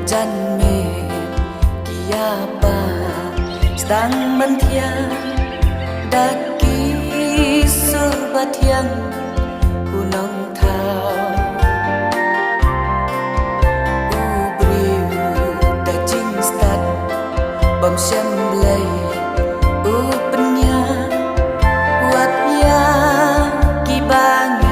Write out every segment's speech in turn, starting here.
Jan me kiapa stang mantia daki surbat yang gunung thao ubriu da jing stad bom xem lay upnya watnya kibange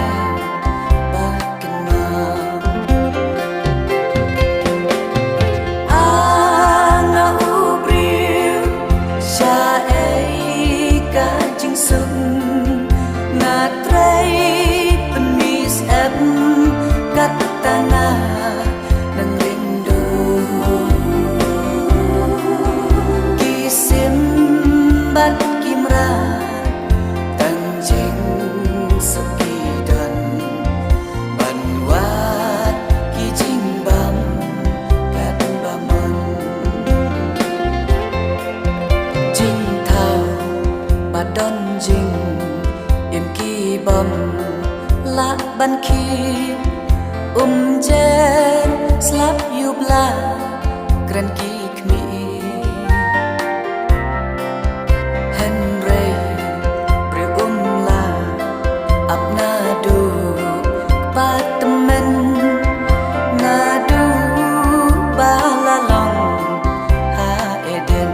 katana nang rindu kisim bat kimra tanjing sepidan banwat kijing bam kat bamon jing thao badon jing im ki bam la ban ki jen slap yubla kran ki khmi henry pre la apna du patmen na du balalong ha eden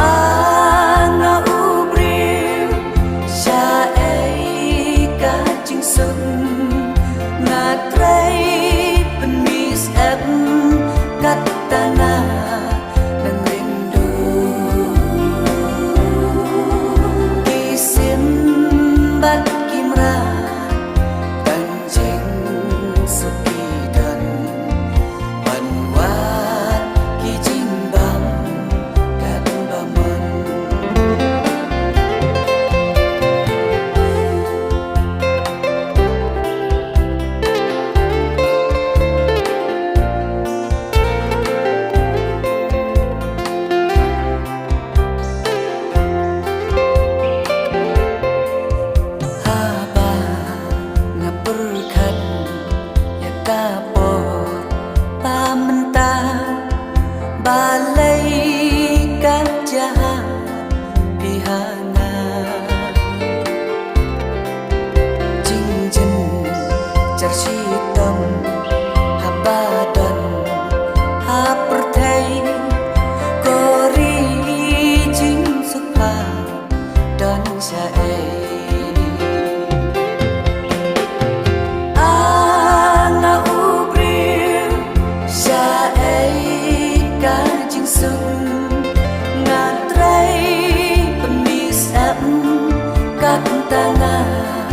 ana ubri sha sun ngatrai pemis katana nang rindu isim bat kimra tanjing sepidan banwat kijing bam kat bamon balai gajah pihana jinjen jarsitam habadan hapertai kori jing supa dan sae ngatrai pemis kat tanah